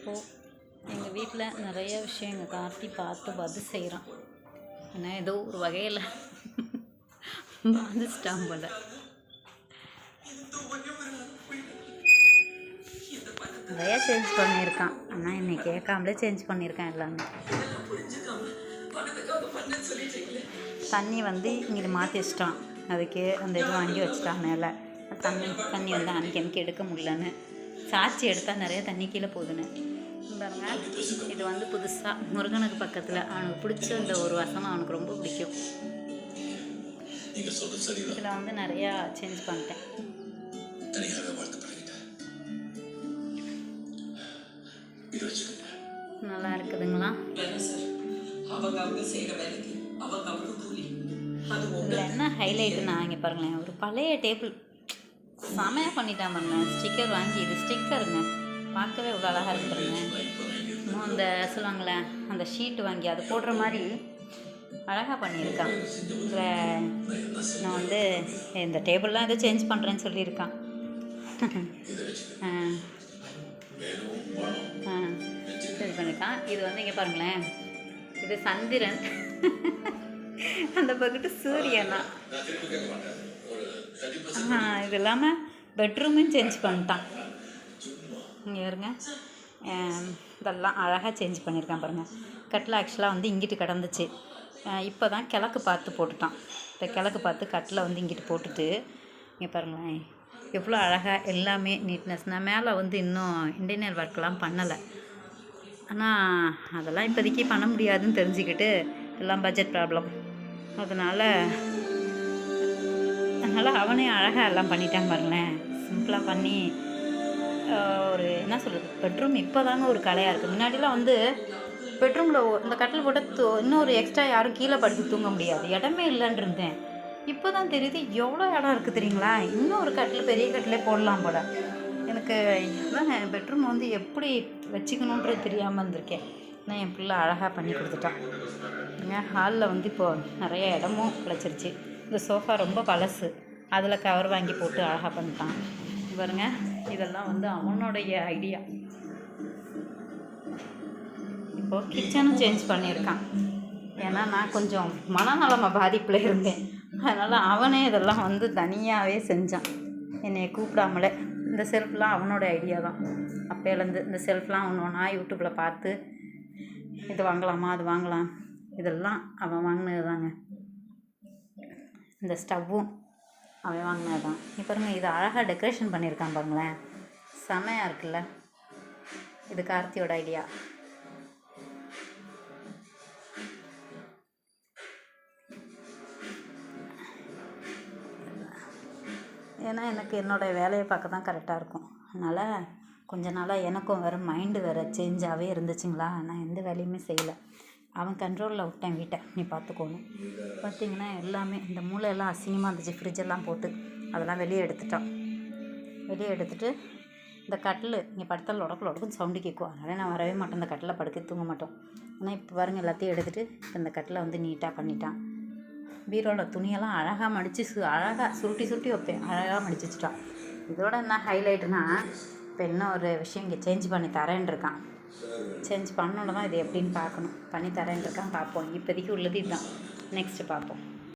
இப்போது எங்கள் வீட்டில் நிறைய விஷயம் எங்கள் கார்த்தி பார்த்து செய்கிறான். ஏன்னா ஏதோ ஒரு வகையில் பாதிச்சிட்டான் போல. நிறையா சேஞ்ச் பண்ணியிருக்கான். ஆனால் என்னை கேட்காமலே சேஞ்ச் பண்ணியிருக்கான் எல்லாமே. தண்ணி இங்கே மாற்றி வச்சிட்டான். அதுக்கு அந்த இது வாங்கி வச்சுட்டான் மேலே. தண்ணி அன்னைக்கு எனக்கு எடுக்க முடியலன்னு சாட்சி எடுத்தால் நிறைய தண்ணி கீழே போகுதுன்னு பாருங்க. இது புதுசாக முருகனுக்கு பக்கத்தில் அவனுக்கு பிடிச்ச இந்த ஒரு வசனம் அவனுக்கு ரொம்ப பிடிக்கும். இதில் நிறையா சேஞ்ச் பண்ணிட்டேன். நல்லா இருக்குதுங்களா? இதில் என்ன ஹைலைட்டுனா இங்கே பாருங்களேன், ஒரு பழைய டேபிள் செமையாக பண்ணிட்டான் பாருங்களேன். ஸ்டிக்கர் வாங்கி, இது ஸ்டிக்கருங்க, பார்க்கவே இவ்வளோ அழகாக இருக்குதுங்க. இன்னும் அந்த சொல்லுவாங்களே அந்த ஷீட்டு வாங்கி அது போடுற மாதிரி அழகாக பண்ணியிருக்கான். இதில் நான் இந்த டேபிள்லாம் எதோ சேஞ்ச் பண்ணுறேன்னு சொல்லியிருக்கான். சரி பண்ணியிருக்கான். இது இங்கே பாருங்களேன், இது சந்திரன், அந்த பக்கத்து சூரியனா. இது இல்லாமல் பெட்ரூமையும் சேஞ்ச் பண்ணிட்டான். இங்கே இருங்க, இதெல்லாம் அழகாக சேஞ்ச் பண்ணியிருக்கான் பாருங்கள். கட்டில் ஆக்சுவலாக இங்கிட்டு கிடந்துச்சு. இப்போ தான் கிழக்கு பார்த்து போட்டுட்டான். இந்த கிழக்கு பார்த்து கட்டில் இங்கிட்டு போட்டுட்டு இங்கே பாருங்களேன் எவ்வளோ அழகாக எல்லாமே நீட்னஸ். நான் மேலே இன்னும் இன்டீரியர் ஒர்க்கெலாம் பண்ணலை. ஆனால் அதெல்லாம் இப்போதைக்கு பண்ண முடியாதுன்னு தெரிஞ்சுக்கிட்டு, எல்லாம் பட்ஜெட் ப்ராப்ளம். அதனால் அவனே அழகாக எல்லாம் பண்ணிட்டான் பாருங்களேன். சிம்பிளாக பண்ணி ஒரு என்ன சொல்கிறது, பெட்ரூம் இப்போ தாங்க ஒரு கலையாக இருக்குது. முன்னாடிலாம் பெட்ரூமில் இந்த கட்டில் போட்டு இன்னொரு எக்ஸ்ட்ரா யாரும் கீழே படுத்து தூங்க முடியாது, இடமே இல்லைன்னு இருந்தேன். இப்போ தான் தெரியுது எவ்வளோ இடம் இருக்குது தெரியுங்களா. இன்னும் ஒரு கட்டில், பெரிய கட்டிலே போடலாம் போல். எனக்கு இதான் பெட்ரூம் எப்படி வச்சுக்கணுன்றது தெரியாமல் இருந்திருக்கேன். நான் என் பிள்ளை அழகாக பண்ணி கொடுத்துட்டான். ஹாலில் இப்போது நிறைய இடமும் கிடச்சிருச்சு. இந்த சோஃபா ரொம்ப பழசு, அதில் கவர் வாங்கி போட்டு அழகாக பண்ணிட்டான் பாருங்க. இதெல்லாம் அவனுடைய ஐடியா. இப்போது கிச்சனும் சேஞ்ச் பண்ணியிருக்கான். ஏன்னா நான் கொஞ்சம் மனநலம பாதிப்பில் இருந்தேன். அதனால் அவனே இதெல்லாம் தனியாகவே செஞ்சான், என்னை கூப்பிடாமலே. இந்த செல்ஃப்லாம் அவனோட ஐடியா தான். அப்போலேருந்து இந்த செல்ஃப்லாம் ஒன்று யூடியூப்பில் பார்த்து இது வாங்கலாமா அது வாங்கலாம், இதெல்லாம் அவன் வாங்கினது தாங்க. இந்த ஸ்டவ்வும் அவன் வாங்கினது தான். இப்போ பாருங்க, இது அழகாக டெக்கரேஷன் பண்ணியிருக்கான் பாருங்களேன், செமையாக இருக்குல்ல. இது கார்த்தியோட ஐடியா. ஏன்னா எனக்கு என்னோடய வேலையை பார்க்க தான் கரெக்டாக இருக்கும். அதனால் கொஞ்ச நாளாக எனக்கும் வேறு மைண்டு வேறு சேஞ்சாகவே இருந்துச்சுங்களா. நான் எந்த வேலையுமே செய்யலை. அவன் கண்ட்ரோலில் விட்டேன் வீட்டை, நீ பார்த்துக்கோணும். பார்த்திங்கன்னா எல்லாமே இந்த மூளையெல்லாம் அசிங்கமாக இருந்துச்சு. ஃப்ரிட்ஜெல்லாம் போட்டு அதெல்லாம் வெளியே எடுத்துட்டான். வெளியே எடுத்துகிட்டு இந்த கட்டில் இங்கே படுத்தால் உடக்குன்னு சவுண்டு கேட்கும். அதனால் நான் வரவே மாட்டேன், இந்த கட்டில் படுக்க தூங்க மாட்டோம். ஆனால் இப்போ பாருங்கள், எல்லாத்தையும் எடுத்துகிட்டு இப்போ இந்த கட்டில் நீட்டாக பண்ணிட்டான். பீரோவில் துணியெல்லாம் அழகாக மடித்து அழகாக சுருட்டி வைப்பேன், அழகாக மடித்து வச்சுட்டான். இதோட என்ன ஹைலைட்டுனா, இப்போ இன்னும் ஒரு விஷயம் இங்கே சேஞ்ச் பண்ணி தரேன் இருக்கான். சேஞ்ச் பண்ணோன்னு தான் இது எப்படின்னு பார்க்கணும். பண்ணி தரேன் இருக்கான், பார்ப்போம். இப்போதைக்கு உள்ளது இதுதான், நெக்ஸ்ட்டு பார்ப்போம்.